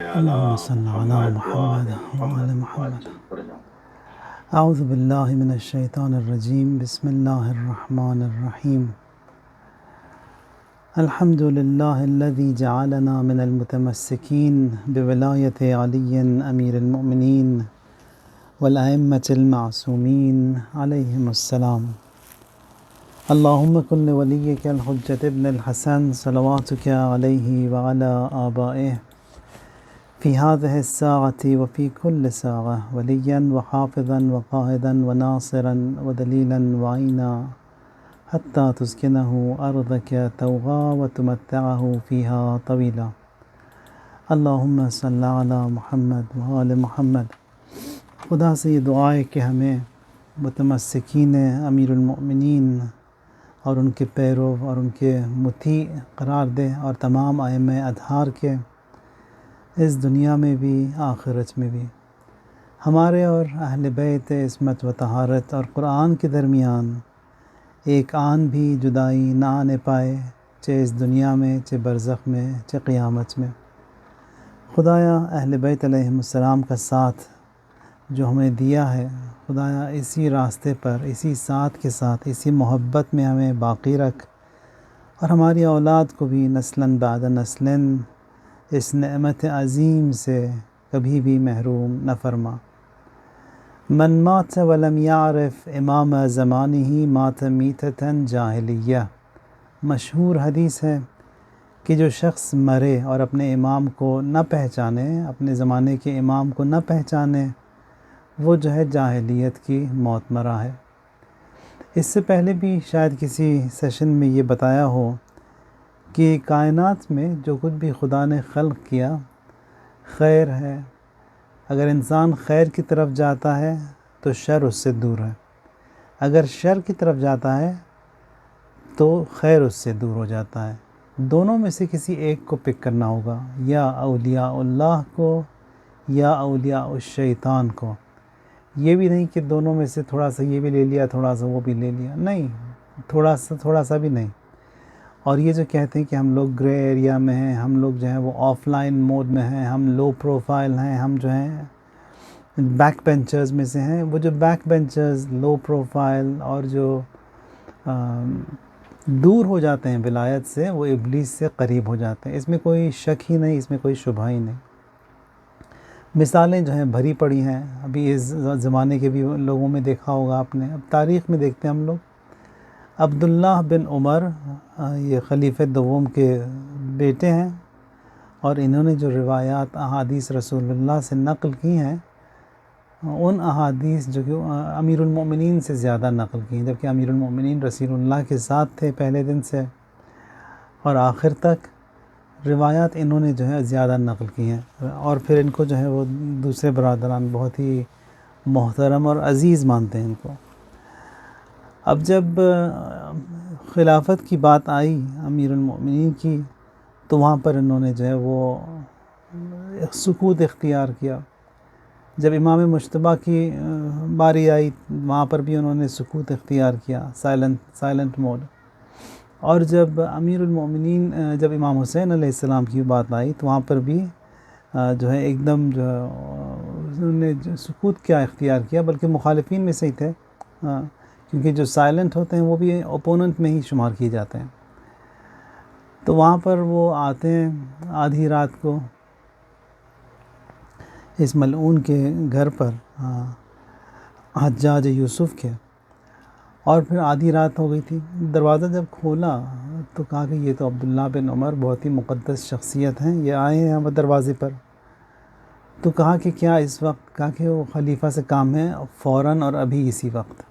اللهم صل على محمد وعلى محمد. اعوذ باللہ من الشیطان الرجیم. بسم اللہ الرحمن الرحیم. الحمد للہ الذي جعلنا من المتمسکین بولایت علی امیر المؤمنین والائمة المعصومین علیہم السلام. اللہم کن لولیک الحجۃ ابن الحسن صلواتک علیہ وعلی آبائہ فی هذه الساعة وفی کل ساعة ولیا وحافظا وقائدا وناصرا ودلیلا وعینا حتی تسکنہ ارضک توغا وتمتعہ فیہا طویلا. اللہم صلی علی محمد وآل محمد. خدا سے یہ دعا ہے کہ ہمیں متمسکین امیر المؤمنین اور ان کے پیرو اور ان کے مطیع قرار دے، اور تمام ائمہ اطہار کے اس دنیا میں بھی آخرت میں بھی. ہمارے اور اہل بیت عصمت و طہارت اور قرآن کے درمیان ایک آن بھی جدائی نہ آنے پائے، چہ اس دنیا میں، چہ برزخ میں، چہ قیامت میں. خدایا اہل بیت علیہم السلام کا ساتھ جو ہمیں دیا ہے، خدایا اسی راستے پر، اسی ساتھ کے ساتھ، اسی محبت میں ہمیں باقی رکھ، اور ہماری اولاد کو بھی نسلاً بعد نسلاً اس نعمت عظیم سے کبھی بھی محروم نہ فرما. من مات ولم یعرف امام زمانہ مات میتۃ جاہلیہ. مشہور حدیث ہے کہ جو شخص مرے اور اپنے امام کو نہ پہچانے، اپنے زمانے کے امام کو نہ پہچانے، وہ جو ہے جاہلیت کی موت مرا ہے. اس سے پہلے بھی شاید کسی سیشن میں یہ بتایا ہو کہ کائنات میں جو کچھ بھی خدا نے خلق کیا خیر ہے. اگر انسان خیر کی طرف جاتا ہے تو شر اس سے دور ہے، اگر شر کی طرف جاتا ہے تو خیر اس سے دور ہو جاتا ہے. دونوں میں سے کسی ایک کو پک کرنا ہوگا، یا اولیاء اللہ کو یا اولیاء الشیطان کو. یہ بھی نہیں کہ دونوں میں سے تھوڑا سا یہ بھی لے لیا، تھوڑا سا وہ بھی لے لیا، نہیں، تھوڑا سا بھی نہیں. اور یہ جو کہتے ہیں کہ ہم لوگ گرے ایریا میں ہیں، ہم لوگ جو ہیں وہ آف لائن موڈ میں ہیں، ہم لو پروفائل ہیں، ہم جو ہیں بیک بینچرز میں سے ہیں. وہ جو بیک بینچرز، لو پروفائل اور جو دور ہو جاتے ہیں ولایت سے، وہ ابلیس سے قریب ہو جاتے ہیں. اس میں کوئی شک ہی نہیں، اس میں کوئی شبہ ہی نہیں. مثالیں جو ہیں بھری پڑی ہیں. ابھی اس زمانے کے بھی لوگوں میں دیکھا ہوگا آپ نے. اب تاریخ میں دیکھتے ہیں ہم لوگ، عبداللہ بن عمر یہ خلیفہ دوم کے بیٹے ہیں، اور انہوں نے جو روایات احادیث رسول اللہ سے نقل کی ہیں، ان احادیث جو کہ امیر المؤمنین سے زیادہ نقل کی ہیں، جبکہ امیر المؤمنین رسول اللہ کے ساتھ تھے پہلے دن سے اور آخر تک. روایات انہوں نے جو ہے زیادہ نقل کی ہیں، اور پھر ان کو جو ہے وہ دوسرے برادران بہت ہی محترم اور عزیز مانتے ہیں ان کو. اب جب خلافت کی بات آئی امیر المؤمنین کی، تو وہاں پر انہوں نے جو ہے وہ سکوت اختیار کیا. جب امام مجتبیٰ کی باری آئی، وہاں پر بھی انہوں نے سکوت اختیار کیا، سائلنٹ موڈ. اور جب امیر المؤمنین، جب امام حسین علیہ السلام کی بات آئی، تو وہاں پر بھی جو ہے ایک دم جو انہوں نے سکوت کیا اختیار کیا، بلکہ مخالفین میں سے ہی تھے، کیونکہ جو سائلنٹ ہوتے ہیں وہ بھی اوپوننٹ میں ہی شمار کیے جاتے ہیں. تو وہاں پر وہ آتے ہیں آدھی رات کو اس ملعون کے گھر پر، حجاج یوسف کے، اور پھر آدھی رات ہو گئی تھی. دروازہ جب کھولا تو کہا کہ یہ تو عبداللہ بن عمر بہت ہی مقدس شخصیت ہیں، یہ آئے ہیں ہم دروازے پر. تو کہا کہ کیا اس وقت؟ کہا کہ وہ خلیفہ سے کام ہے فوراً اور ابھی اسی وقت،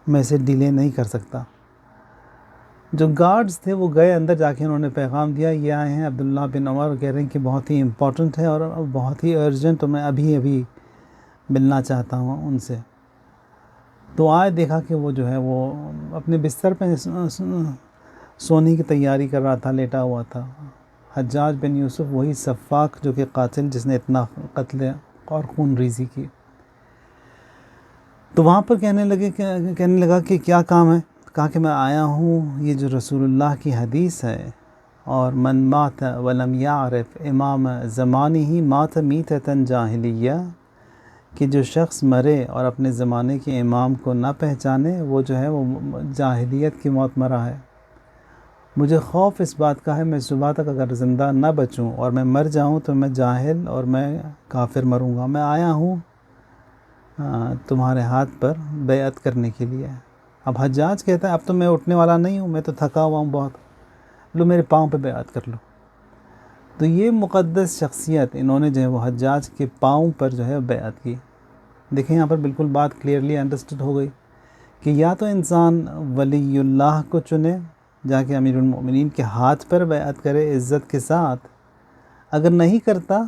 میں اسے ڈیلے نہیں کر سکتا. جو گارڈز تھے وہ گئے اندر، جا کے انہوں نے پیغام دیا، یہ آئے ہیں عبداللہ بن عمر، کہہ رہے ہیں کہ بہت ہی امپورٹنٹ ہے اور بہت ہی ارجنٹ، اور میں ابھی ملنا چاہتا ہوں ان سے. تو آئے، دیکھا کہ وہ جو ہے وہ اپنے بستر پہ سونے کی تیاری کر رہا تھا، لیٹا ہوا تھا. حجاج بن یوسف، وہی سفاک جو کہ قاتل، جس نے اتنا قتل اور خون ریزی کی. تو وہاں پر کہنے لگا کہ کیا کام ہے؟ کہا کہ میں آیا ہوں، یہ جو رسول اللہ کی حدیث ہے اور من مات ولم یعرف امام زمانہ مات میتۃ جاہلیہ، کہ جو شخص مرے اور اپنے زمانے کے امام کو نہ پہچانے وہ جو ہے وہ جاہلیت کی موت مرا ہے۔ مجھے خوف اس بات کا ہے میں صبح تک اگر زندہ نہ بچوں اور میں مر جاؤں تو میں جاہل اور میں کافر مروں گا۔ میں آیا ہوں تمہارے ہاتھ پر بیعت کرنے کے لیے۔ اب حجاج کہتا ہے اب تو میں اٹھنے والا نہیں ہوں، میں تو تھکا ہوا ہوں بہت، لو میرے پاؤں پہ بیعت کر لو۔ تو یہ مقدس شخصیت انہوں نے جو ہے وہ حجاج کے پاؤں پر جو ہے بیعت کی۔ دیکھیں یہاں پر بالکل بات کلیئرلی انڈرسٹوڈ ہو گئی کہ یا تو انسان ولی اللہ کو چنے جا کے امیر المؤمنین کے ہاتھ پر بیعت کرے عزت کے ساتھ، اگر نہیں کرتا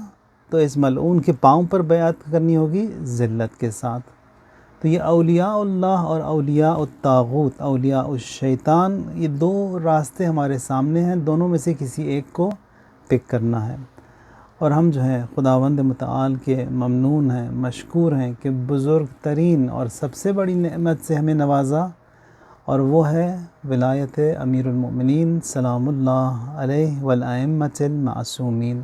تو اس ملعون کے پاؤں پر بیعت کرنی ہوگی ذلت کے ساتھ۔ تو یہ اولیاء اللہ اور اولیاء الطاغوت، اولیاء الشیطان، یہ دو راستے ہمارے سامنے ہیں، دونوں میں سے کسی ایک کو پک کرنا ہے۔ اور ہم جو ہے خداوند متعال کے ممنون ہیں، مشکور ہیں کہ بزرگ ترین اور سب سے بڑی نعمت سے ہمیں نوازا، اور وہ ہے ولایت امیر المؤمنین سلام اللہ علیہ والائمۃ المعصومین۔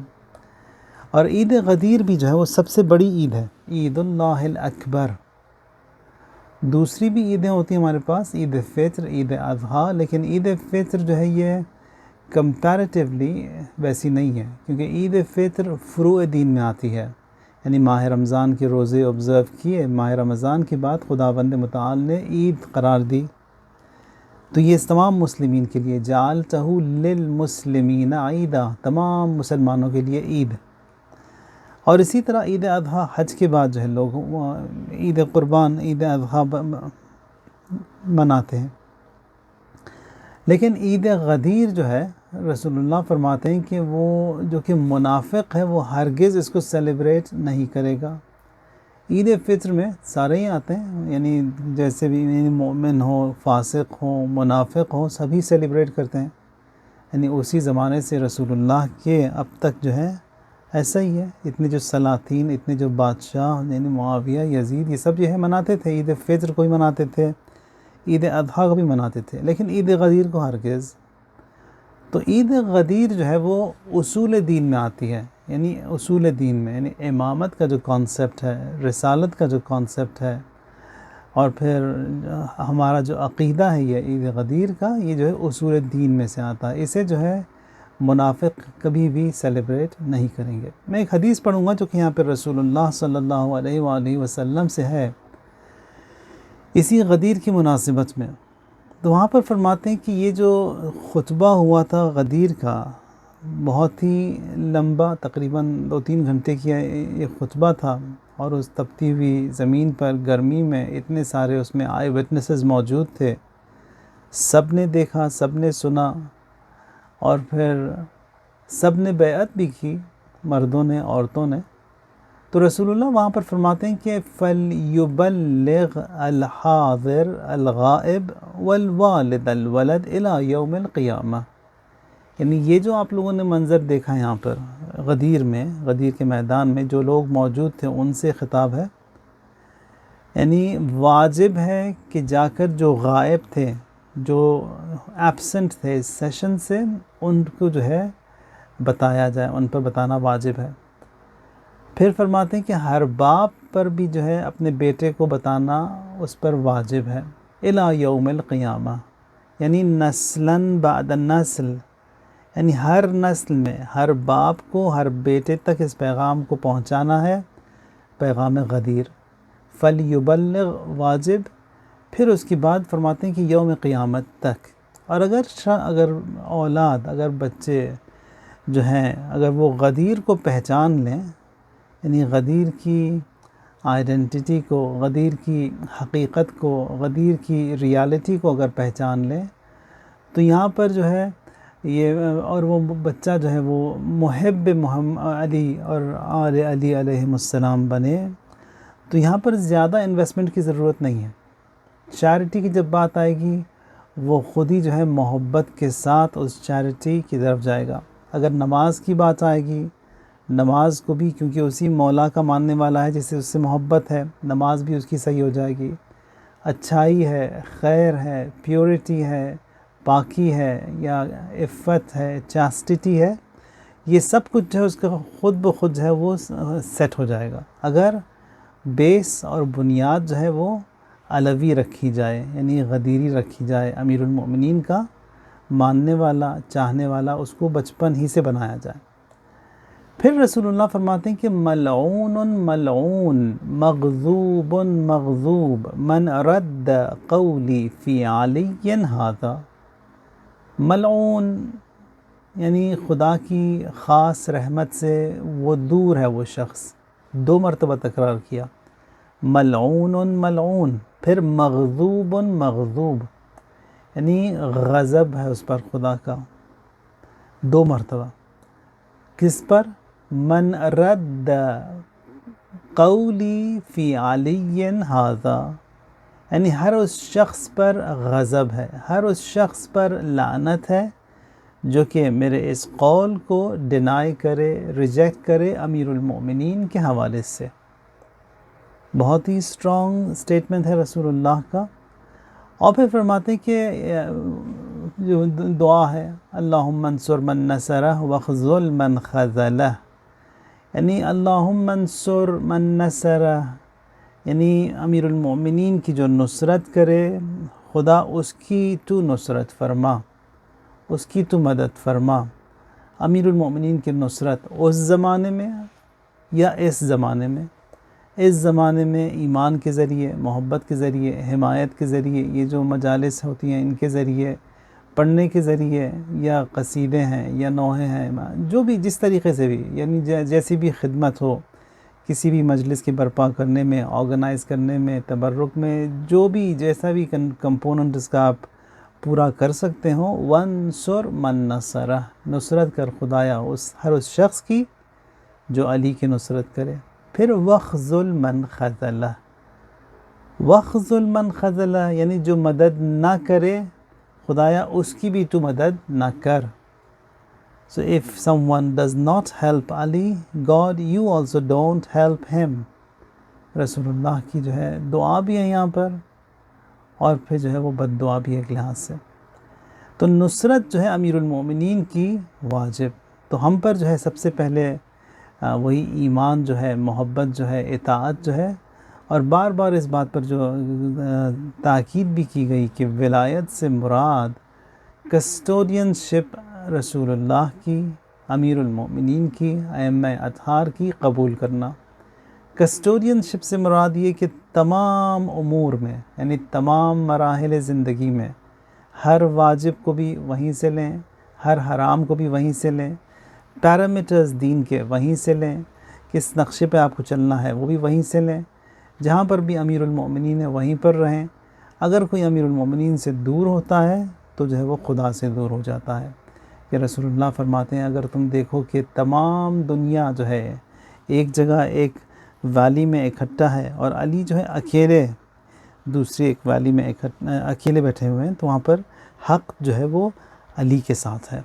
اور عید غدیر بھی جو ہے وہ سب سے بڑی عید ہے، عید اللہ الاکبر۔ دوسری بھی عیدیں ہوتی ہیں ہمارے پاس، عید فطر، عید اضحیٰ، لیکن عید فطر جو ہے یہ کمپیریٹیولی ویسی نہیں ہے، کیونکہ عید فطر فروع دین میں آتی ہے، یعنی ماہ رمضان کے روزے آبزرو کیے، ماہ رمضان کے بعد خداوند متعال نے عید قرار دی، تو یہ تمام مسلمین کے لیے جعلتہ للمسلمین عیدا، تمام مسلمانوں کے لیے عید۔ اور اسی طرح عید اضحیٰ حج کے بعد جو ہے لوگ عید قربان، عید اضحیٰ مناتے ہیں۔ لیکن عید غدیر جو ہے رسول اللہ فرماتے ہیں کہ وہ جو کہ منافق ہے وہ ہرگز اس کو سیلیبریٹ نہیں کرے گا۔ عید فطر میں سارے ہی آتے ہیں، یعنی جیسے بھی مومن ہو، فاسق ہو، منافق ہو، سبھی سیلیبریٹ کرتے ہیں، یعنی اسی زمانے سے رسول اللہ کے اب تک جو ہے ایسا ہی ہے۔ اتنے جو سلاطین، اتنے جو بادشاہ، یعنی معاویہ، یزید، یہ سب جو ہے مناتے تھے، عید فطر کو بھی مناتے تھے، عید اضحیٰ کو بھی مناتے تھے، لیکن عید غدیر کو ہرگز۔ تو عید غدیر جو ہے وہ اصول دین میں آتی ہے، یعنی اصول دین میں، یعنی امامت کا جو کانسیپٹ ہے، رسالت کا جو کانسیپٹ ہے، اور پھر ہمارا جو عقیدہ ہے یہ عید غدیر کا، یہ جو ہے اصول دین میں سے آتا ہے۔ اسے جو ہے منافق کبھی بھی سیلیبریٹ نہیں کریں گے۔ میں ایک حدیث پڑھوں گا جو کہ یہاں پہ رسول اللہ صلی اللہ علیہ وآلہ وسلم سے ہے، اسی غدیر کی مناسبت میں۔ تو وہاں پر فرماتے ہیں کہ یہ جو خطبہ ہوا تھا غدیر کا، بہت ہی لمبا، تقریباً 2-3 گھنٹے کی یہ خطبہ تھا، اور اس تپتی ہوئی زمین پر گرمی میں اتنے سارے اس میں آئی وٹنسز موجود تھے، سب نے دیکھا، سب نے سنا، اور پھر سب نے بیعت بھی کی، مردوں نے، عورتوں نے۔ تو رسول اللہ وہاں پر فرماتے ہیں کہ فَلْيُبَلِّغْ الْحَاضِرُ الْغَائِبُ وَالْوَالِدُ الْوَلَدُ إِلَى يَوْمِ الْقِيَامَةِ، یعنی یہ جو آپ لوگوں نے منظر دیکھا یہاں پر غدیر میں، غدیر کے میدان میں جو لوگ موجود تھے ان سے خطاب ہے، یعنی واجب ہے کہ جا کر جو غائب تھے، جو ایبسنٹ تھے اس سیشن سے، ان کو جو ہے بتایا جائے، ان پر بتانا واجب ہے۔ پھر فرماتے ہیں کہ ہر باپ پر بھی جو ہے اپنے بیٹے کو بتانا اس پر واجب ہے، الی یوم القیامہ، یعنی نسلاً بعد نسل، یعنی ہر نسل میں ہر باپ کو، ہر بیٹے تک اس پیغام کو پہنچانا ہے، پیغام غدیر۔ فلیبلغ واجب، پھر اس کے بعد فرماتے ہیں کہ یوم قیامت تک، اور اگر اولاد، اگر بچے جو ہیں اگر وہ غدیر کو پہچان لیں، یعنی غدیر کی آئیڈینٹی کو، غدیر کی حقیقت کو، غدیر کی ریالٹی کو اگر پہچان لیں، تو یہاں پر جو ہے یہ، اور وہ بچہ جو ہے وہ محب محمد علی اور آل علی علیہم السلام بنے، تو یہاں پر زیادہ انویسٹمنٹ کی ضرورت نہیں ہے۔ چیریٹی کی جب بات آئے گی وہ خود ہی جو ہے محبت کے ساتھ اس چیریٹی کی طرف جائے گا۔ اگر نماز کی بات آئے گی، نماز کو بھی کیونکہ اسی مولا کا ماننے والا ہے جسے اس سے محبت ہے، نماز بھی اس کی صحیح ہو جائے گی۔ اچھائی ہے، خیر ہے، پیورٹی ہے، پاکی ہے یا عفت ہے، چاسٹٹی ہے، یہ سب کچھ جو ہے اس کا خود بخود جو ہے وہ سیٹ ہو جائے گا اگر بیس اور بنیاد جو ہے وہ علوی رکھی جائے، یعنی غدیری رکھی جائے، امیر المؤمنین کا ماننے والا، چاہنے والا اس کو بچپن ہی سے بنایا جائے۔ پھر رسول اللہ فرماتے ہیں کہ ملعون ملعون مغضوب مغضوب من رد قولی فی علی ھذا۔ ملعون یعنی خدا کی خاص رحمت سے وہ دور ہے وہ شخص، 2 مرتبہ تکرار کیا، ملعون ملعون، پھر مغضوب مغضوب یعنی غضب ہے اس پر خدا کا، 2 مرتبہ، کس پر؟ من رد قولی فی علی ھذا، یعنی ہر اس شخص پر غضب ہے، ہر اس شخص پر لعنت ہے جو کہ میرے اس قول کو ڈینائی کرے، ریجیکٹ کرے امیر المؤمنین کے حوالے سے۔ بہت ہی اسٹرانگ سٹیٹمنٹ ہے رسول اللہ کا۔ اور پھر فرماتے ہیں کہ جو دعا ہے، اللہم انصر من نصرہ واخذل من خذلہ، یعنی اللہم انصر من نصرہ، یعنی امیر المؤمنین کی جو نصرت کرے خدا اس کی تو نصرت فرما، اس کی تو مدد فرما۔ امیر المؤمنین کی نصرت اس زمانے میں یا اس زمانے میں، اس زمانے میں ایمان کے ذریعے، محبت کے ذریعے، حمایت کے ذریعے، یہ جو مجالس ہوتی ہیں ان کے ذریعے، پڑھنے کے ذریعے، یا قصیدے ہیں یا نوحے ہیں، جو بھی جس طریقے سے بھی، یعنی جیسی بھی خدمت ہو، کسی بھی مجلس کی برپا کرنے میں، آرگنائز کرنے میں، تبرک میں، جو بھی جیسا بھی کمپوننٹ اس کا آپ پورا کر سکتے ہوں، وانصر من نصرہ، نصرت کر خدایا ہر اس شخص کی جو علی کی نصرت کرے۔ پھر وخذل من خذلہ، وخذل من خذلہ یعنی جو مدد نہ کرے خدایا اس کی بھی تو مدد نہ کر۔ So if someone does not help Ali, God, you also don't help him۔ رسول اللہ کی جو ہے دعا بھی ہے یہاں پر، اور پھر جو ہے وہ بد دعا بھی ہے ایک لحاظ سے۔ تو نصرت جو ہے امیر المؤمنین کی واجب، تو ہم پر جو ہے سب سے پہلے وہی ایمان جو ہے، محبت جو ہے، اطاعت جو ہے، اور بار بار اس بات پر جو تاکید بھی کی گئی کہ ولایت سے مراد کسٹوڈین شپ رسول اللہ کی، امیر المؤمنین کی، ائمہ اطہار کی قبول کرنا۔ کسٹوڈین شپ سے مراد یہ کہ تمام امور میں، یعنی تمام مراحل زندگی میں، ہر واجب کو بھی وہیں سے لیں، ہر حرام کو بھی وہیں سے لیں، پیرامیٹرز دین کے وہیں سے لیں، کس نقشے پہ آپ کو چلنا ہے وہ بھی وہیں سے لیں، جہاں پر بھی امیر المؤمنین ہے وہیں پر رہیں۔ اگر کوئی امیر المؤمنین سے دور ہوتا ہے تو جو ہے وہ خدا سے دور ہو جاتا ہے۔ کہ رسول اللہ فرماتے ہیں اگر تم دیکھو کہ تمام دنیا جو ہے ایک جگہ ایک ویلی میں اکٹھا ہے اور علی جو ہے اکیلے دوسری ایک ویلی میں اکیلے بیٹھے ہوئے ہیں، تو وہاں پر حق جو ہے وہ علی کے ساتھ ہے،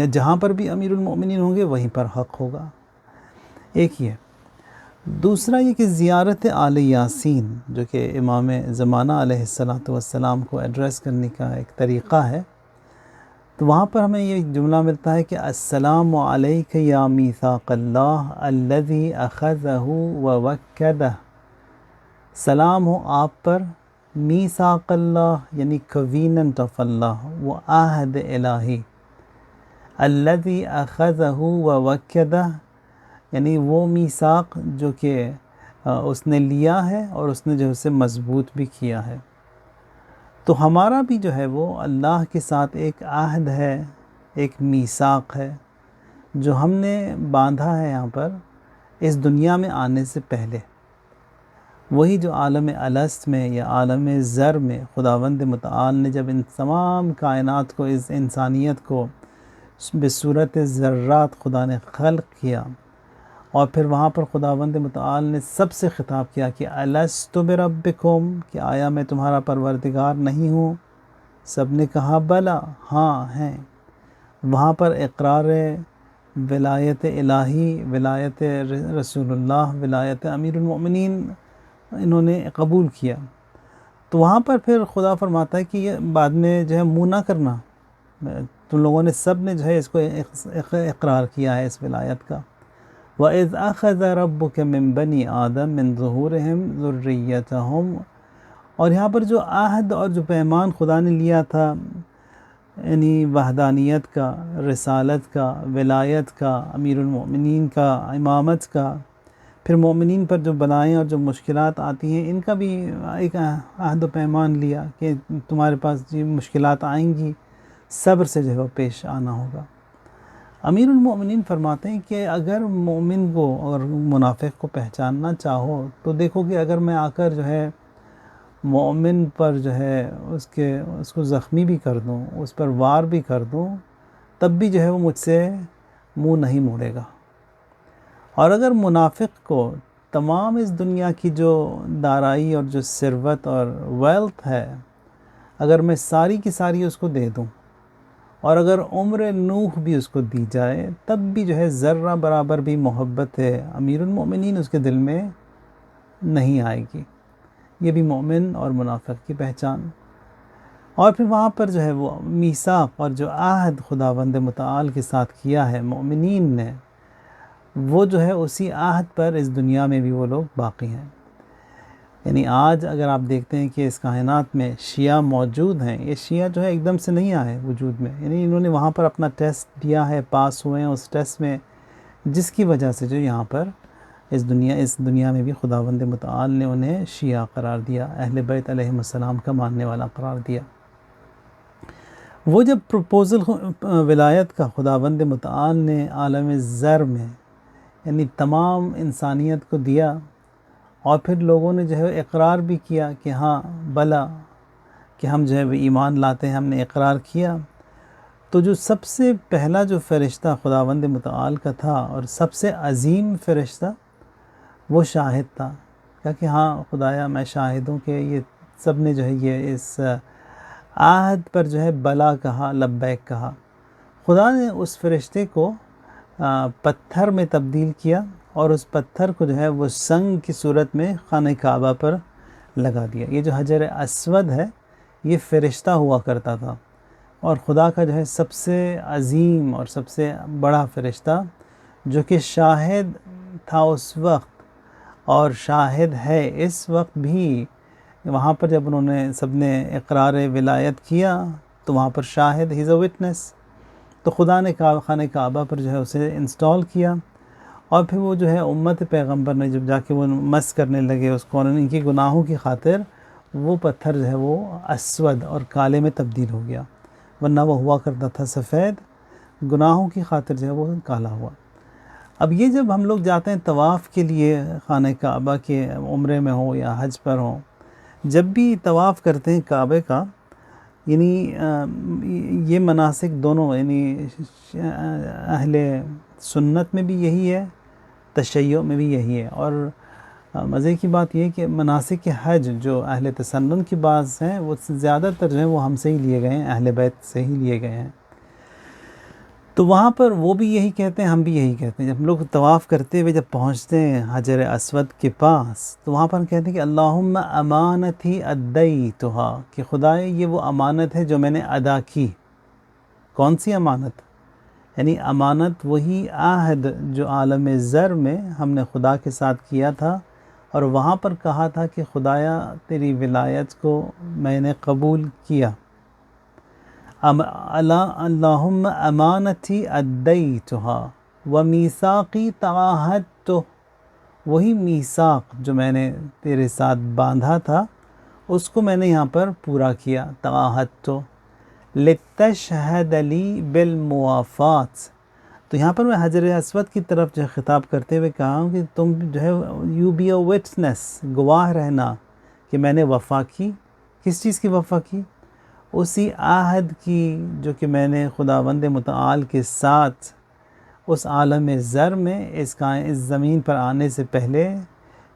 جہاں پر بھی امیر المؤمنین ہوں گے وہیں پر حق ہوگا۔ ایک یہ دوسرا یہ کہ زیارت آل یاسین جو کہ امام زمانہ علیہ السلام کو ایڈریس کرنے کا ایک طریقہ ہے، تو وہاں پر ہمیں یہ جملہ ملتا ہے کہ السلام علیک یا میثاق اللہ الذی اخذہ ووکدہ، سلام ہو آپ پر میثاق اللہ یعنی کویننٹ آف اللہ، وہ عہد الہی، الذی اخذہ ووکدہ یعنی وہ میثاق جو کہ اس نے لیا ہے اور اس نے جو اسے مضبوط بھی کیا ہے۔ تو ہمارا بھی جو ہے وہ اللہ کے ساتھ ایک عہد ہے، ایک میثاق ہے جو ہم نے باندھا ہے یہاں پر اس دنیا میں آنے سے پہلے۔ وہی جو عالم الست میں یا عالم ذر میں خداوند متعال نے جب ان تمام کائنات کو، اس انسانیت کو بصورت ذرات خدا نے خلق کیا، اور پھر وہاں پر خداوند متعال نے سب سے خطاب کیا کہ الست بربکم، کہ آیا میں تمہارا پروردگار نہیں ہوں؟ سب نے کہا بلا، ہاں ہیں۔ وہاں پر اقرار ولایت الہی، ولایت رسول اللہ، ولایت امیر المؤمنین انہوں نے قبول کیا۔ تو وہاں پر پھر خدا فرماتا ہے کہ یہ بعد میں جو ہے منہ نہ کرنا، تم لوگوں نے سب نے جو ہے اس کو اقرار کیا ہے اس ولایت کا۔ وَإِذْ أَخَذَ رَبُّكَ مِن بَنِي آدَمَ مِن ظُهُورِهِمْ ذُرِّيَّتَهُمْ، اور یہاں پر جو عہد اور جو پیمان خدا نے لیا تھا، یعنی وحدانیت کا، رسالت کا، ولایت کا، امیر المؤمنین کا، امامت کا، پھر مومنین پر جو بلائیں اور جو مشکلات آتی ہیں ان کا بھی ایک عہد و پیمان لیا کہ تمہارے پاس جو مشکلات آئیں گی صبر سے جو ہے وہ پیش آنا ہوگا۔ امیر المؤمنین فرماتے ہیں کہ اگر مومن کو اور منافق کو پہچاننا چاہو تو دیکھو کہ اگر میں آ کر جو ہے مومن پر جو ہے اس کو زخمی بھی کر دوں، اس پر وار بھی کر دوں، تب بھی جو ہے وہ مجھ سے منہ نہیں موڑے گا۔ اور اگر منافق کو تمام اس دنیا کی جو دارائی اور جو ثروت اور ویلتھ ہے، اگر میں ساری کی ساری اس کو دے دوں اور اگر عمر نوح بھی اس کو دی جائے، تب بھی جو ہے ذرہ برابر بھی محبت ہے امیر المؤمنین اس کے دل میں نہیں آئے گی۔ یہ بھی مومن اور منافق کی پہچان۔ اور پھر وہاں پر جو ہے وہ میثاق اور جو عہد خداوند متعال کے ساتھ کیا ہے مومنین نے، وہ جو ہے اسی عہد پر اس دنیا میں بھی وہ لوگ باقی ہیں۔ یعنی آج اگر آپ دیکھتے ہیں کہ اس کائنات میں شیعہ موجود ہیں، یہ شیعہ جو ہے ایک دم سے نہیں آئے وجود میں، یعنی انہوں نے وہاں پر اپنا ٹیسٹ دیا ہے، پاس ہوئے ہیں اس ٹیسٹ میں، جس کی وجہ سے جو یہاں پر اس دنیا میں بھی خداوند متعال نے انہیں شیعہ قرار دیا، اہل بیت علیہم السلام کا ماننے والا قرار دیا۔ وہ جب پروپوزل ولایت کا خداوند متعال نے عالم زر میں یعنی تمام انسانیت کو دیا، اور پھر لوگوں نے جو ہے اقرار بھی کیا کہ ہاں بلا کہ ہم جو ہے ایمان لاتے ہیں، ہم نے اقرار کیا، تو جو سب سے پہلا جو فرشتہ خداوند متعال کا تھا اور سب سے عظیم فرشتہ وہ شاہد تھا، کہا کہ ہاں خدایا میں شاہد ہوں کہ یہ سب نے جو ہے یہ اس عہد پر جو ہے بلا کہا، لبیک کہا۔ خدا نے اس فرشتے کو پتھر میں تبدیل کیا اور اس پتھر کو جو ہے وہ سنگ کی صورت میں خانہ کعبہ پر لگا دیا۔ یہ جو حجر اسود ہے یہ فرشتہ ہوا کرتا تھا، اور خدا کا جو ہے سب سے عظیم اور سب سے بڑا فرشتہ جو کہ شاہد تھا اس وقت اور شاہد ہے اس وقت بھی، وہاں پر جب انہوں نے سب نے اقرار ولایت کیا تو وہاں پر شاہد ہی از اے وٹنس، تو خدا نے خانہ کعبہ پر جو ہے اسے انسٹال کیا، اور پھر وہ جو ہے امت پیغمبر نے جب جا کے وہ مس کرنے لگے اس کو، ان کی گناہوں کی خاطر وہ پتھر جو ہے وہ اسود اور کالے میں تبدیل ہو گیا، ورنہ وہ ہوا کرتا تھا سفید، گناہوں کی خاطر جو ہے وہ کالا ہوا۔ اب یہ جب ہم لوگ جاتے ہیں طواف کے لیے خانہ کعبہ کے، عمرے میں ہو یا حج پر ہوں، جب بھی طواف کرتے ہیں کعبے کا، یعنی یہ مناسک دونوں، یعنی اہل سنت میں بھی یہی ہے، تشیع میں بھی یہی ہے، اور مزے کی بات یہ ہے کہ مناسک حج جو اہل تسنن کی بعض ہیں وہ زیادہ تر جو ہیں وہ ہم سے ہی لیے گئے ہیں، اہل بیت سے ہی لیے گئے ہیں۔ تو وہاں پر وہ بھی یہی کہتے ہیں، ہم بھی یہی کہتے ہیں، جب ہم لوگ طواف کرتے ہوئے جب پہنچتے ہیں حجر اسود کے پاس تو وہاں پر ہم کہتے ہیں کہ اللہم امانتی ادیتھا، کہ خدائے یہ وہ امانت ہے جو میں نے ادا کی۔ کون سی امانت؟ یعنی امانت وہی عہد جو عالم زر میں ہم نے خدا کے ساتھ کیا تھا، اور وہاں پر کہا تھا کہ خدایا تیری ولایت کو میں نے قبول کیا۔ اللہم امانتی ادیتھا ومیثاقی تعاہدت، وہی میثاق جو میں نے تیرے ساتھ باندھا تھا اس کو میں نے یہاں پر پورا کیا، تعاہدت لتشہد لی بالموافات۔ تو یہاں پر میں حجر اسود کی طرف جو خطاب کرتے ہوئے کہا ہوں کہ تم جو ہے یو بی اے وٹنس، گواہ رہنا کہ میں نے وفا کی۔ کس چیز کی وفا کی؟ اسی عہد کی جو کہ میں نے خداوند متعال کے ساتھ اس عالم زر میں اس زمین پر آنے سے پہلے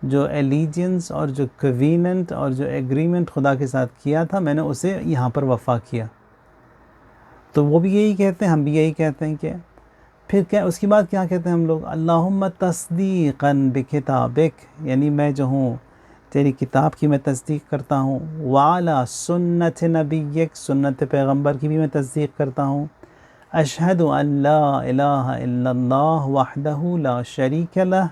جو ایلیجنس اور جو کویننٹ اور جو ایگریمنٹ خدا کے ساتھ کیا تھا، میں نے اسے یہاں پر وفا کیا۔ تو وہ بھی یہی کہتے ہیں، ہم بھی یہی کہتے ہیں کہ پھر کیا اس کے بعد کیا کہتے ہیں ہم لوگ؟ اللہم تصدیقاً بکتابک، یعنی میں جو ہوں تیری کتاب کی میں تصدیق کرتا ہوں، وعلی سنت نبیک، سنت پیغمبر کی بھی میں تصدیق کرتا ہوں، اشہد ان لا الہ الا اللہ وحدہ لا شریک لہ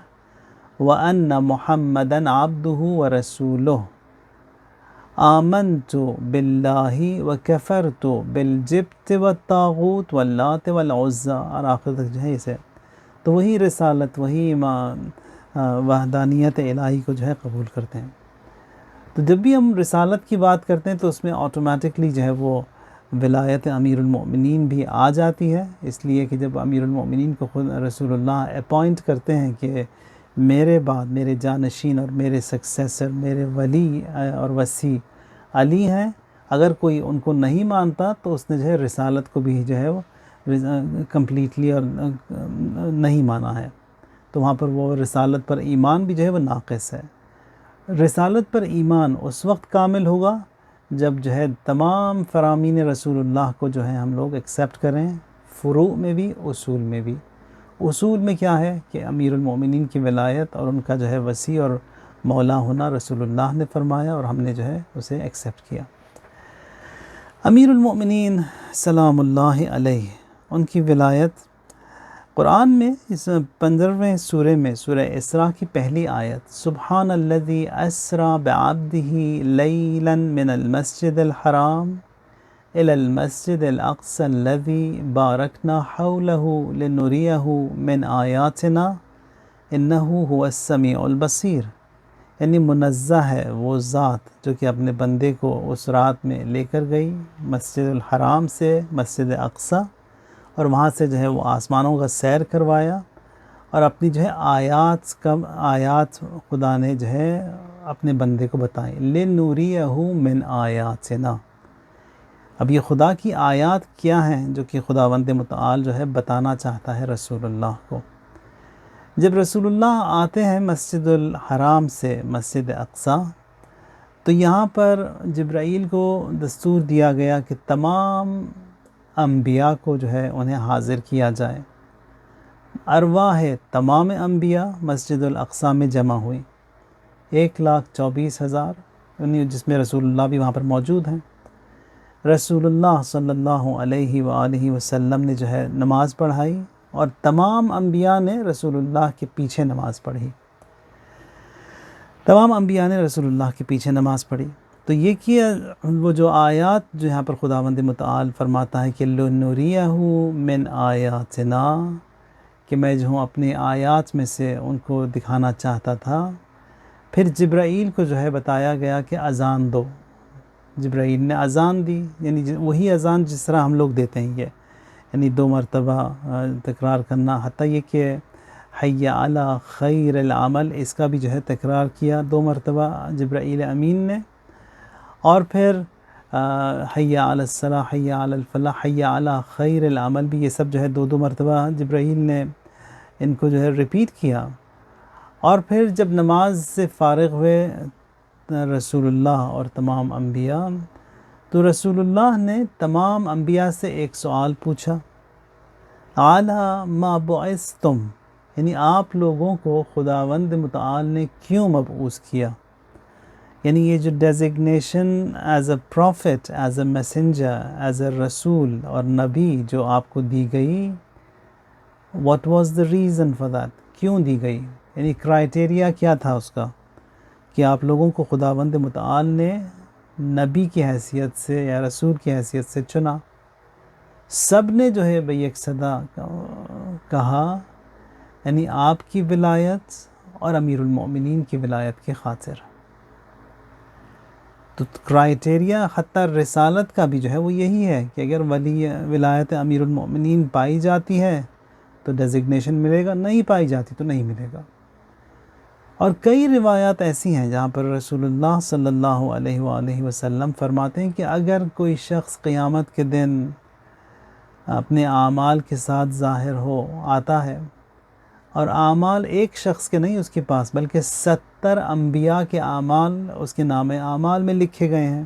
وان محمدا عبدہ ورسولہ، آمنت باللہ وکفرت بالجبت والطاغوت واللات والعزى، اور آخر تک جو ہے اسے تو وہی رسالت، وہی ایمان، وحدانیت الہی کو جو ہے قبول کرتے ہیں۔ تو جب بھی ہم رسالت کی بات کرتے ہیں تو اس میں آٹومیٹکلی جو ہے وہ ولایت امیر المؤمنین بھی آ جاتی ہے، اس لیے کہ جب امیر المؤمنین کو خود رسول اللہ اپوائنٹ کرتے ہیں کہ میرے بعد میرے جانشین اور میرے سکسیسر، میرے ولی اور وصی علی ہیں، اگر کوئی ان کو نہیں مانتا تو اس نے جو ہے رسالت کو بھی جو ہے وہ کمپلیٹلی اور نہیں مانا ہے، تو وہاں پر وہ رسالت پر ایمان بھی جو ہے وہ ناقص ہے۔ رسالت پر ایمان اس وقت کامل ہوگا جب جو ہے تمام فرامین رسول اللہ کو جو ہے ہم لوگ ایکسیپٹ کریں، فروع میں بھی اصول میں بھی۔ اصول میں کیا ہے کہ امیر المؤمنین کی ولایت اور ان کا جو ہے وصی اور مولا ہونا رسول اللہ نے فرمایا اور ہم نے جو ہے اسے ایکسیپٹ کیا۔ امیر المؤمنین سلام اللہ علیہ، ان کی ولایت قرآن میں اس 15ویں سورہ میں، سورہ اسراء کی پہلی آیت، سبحان الذی اسریٰ بعبدہ لیلا من المسجد الحرام الی المسجد الاقصی الذی بارکنا حولہ لنریہ من آیاتنا انہ هو السمیع البصیر، یعنی منزہ ہے وہ ذات جو کہ اپنے بندے کو اس رات میں لے کر گئی مسجد الحرام سے مسجد اقصی، اور وہاں سے جو ہے وہ آسمانوں کا سیر کروایا اور اپنی جو ہے آیات خدا نے جو ہے اپنے بندے کو بتائیں، لِنُرِيَهُ مِنْ آیاتنا۔ اب یہ خدا کی آیات کیا ہیں جو کہ خداوند متعال جو ہے بتانا چاہتا ہے رسول اللہ کو؟ جب رسول اللہ آتے ہیں مسجد الحرام سے مسجد اقصی، تو یہاں پر جبرائیل کو دستور دیا گیا کہ تمام انبیاء کو جو ہے انہیں حاضر کیا جائے۔ ارواح تمام انبیاء مسجد الاقصی میں جمع ہوئی، 1,24,000، یعنی جس میں رسول اللہ بھی وہاں پر موجود ہیں۔ رسول اللہ صلی اللہ علیہ وآلہ وسلم نے جو ہے نماز پڑھائی اور تمام انبیاء نے رسول اللہ کے پیچھے نماز پڑھی، تمام انبیاء نے رسول اللہ کے پیچھے نماز پڑھی۔ تو یہ کیا وہ جو آیات جو یہاں پر خداوند متعال فرماتا ہے کہ لِنُرِيَهُ مِنْ آیاتنا، کہ میں جو ہوں اپنے آیات میں سے ان کو دکھانا چاہتا تھا۔ پھر جبرائیل کو جو ہے بتایا گیا کہ اذان دو، جبرائیل نے اذان دی، یعنی وہی اذان جس طرح ہم لوگ دیتے ہیں، یہ یعنی 2 مرتبہ تکرار کرنا، حتیٰ یہ کہ حی علی خیر العمل، اس کا بھی جو ہے تکرار کیا 2 مرتبہ جبرائیل امین نے، اور پھر حی علی الصلاح، حی علی الفلاح، حی علی خیر العمل بھی، یہ سب جو ہے 2 مرتبہ جبرائیل نے ان کو جو ہے ریپیٹ کیا۔ اور پھر جب نماز سے فارغ ہوئے رسول اللہ اور تمام انبیاء، تو رسول اللہ نے تمام انبیاء سے ایک سوال پوچھا، علی ما بعثتم، یعنی آپ لوگوں کو خداوند متعال نے کیوں مبعوث کیا؟ یعنی یہ جو designation as a prophet, as a messenger, as a رسول اور نبی جو آپ کو دی گئی، what was the reason for that, کیوں دی گئی؟ یعنی کرائٹیریا کیا تھا اس کا کہ آپ لوگوں کو خداوند متعال نے نبی کی حیثیت سے یا رسول کی حیثیت سے چنا؟ سب نے جو ہے بیک صدا کہا، یعنی آپ کی ولایت اور امیر المؤمنین کی ولایت کی خاطر۔ تو کرائٹیریا حتیٰ رسالت کا بھی جو ہے وہ یہی ہے کہ اگر ولایت امیر المؤمنین پائی جاتی ہے تو ڈیزگنیشن ملے گا، نہیں پائی جاتی تو نہیں ملے گا۔ اور کئی روایات ایسی ہیں جہاں پر رسول اللہ صلی اللہ علیہ وآلہ وسلم فرماتے ہیں کہ اگر کوئی شخص قیامت کے دن اپنے اعمال کے ساتھ ظاہر آتا ہے، اور اعمال ایک شخص کے نہیں اس کے پاس، بلکہ 70 انبیاء کے اعمال اس کے نام اعمال میں لکھے گئے ہیں،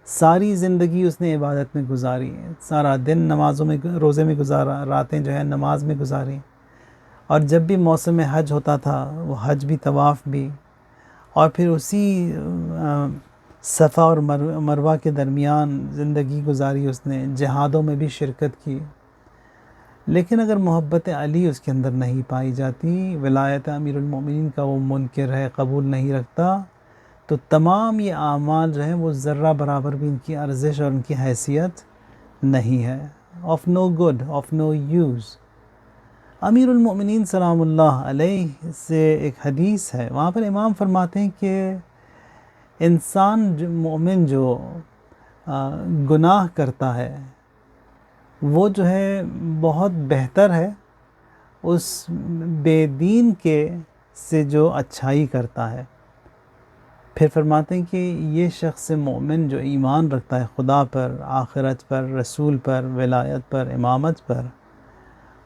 ساری زندگی اس نے عبادت میں گزاری، سارا دن نمازوں میں روزے میں گزارا، راتیں جو ہے نماز میں گزاری، اور جب بھی موسم حج ہوتا تھا وہ حج بھی طواف بھی، اور پھر اسی صفا اور مروہ کے درمیان زندگی گزاری اس نے، جہادوں میں بھی شرکت کی. لیکن اگر محبت علی اس کے اندر نہیں پائی جاتی، ولایت امیر المومنین کا وہ منکر ہے، قبول نہیں رکھتا، تو تمام یہ اعمال جو ہیں وہ ذرہ برابر بھی ان کی ارزش اور ان کی حیثیت نہیں ہے. Of no good, of no use. امیر المومنین سلام اللہ علیہ سے ایک حدیث ہے، وہاں پر امام فرماتے ہیں کہ انسان مومن جو گناہ کرتا ہے وہ جو ہے بہت بہتر ہے اس بے دین کے سے جو اچھائی کرتا ہے. پھر فرماتے ہیں کہ یہ شخص مومن جو ایمان رکھتا ہے خدا پر، آخرت پر، رسول پر، ولایت پر، امامت پر،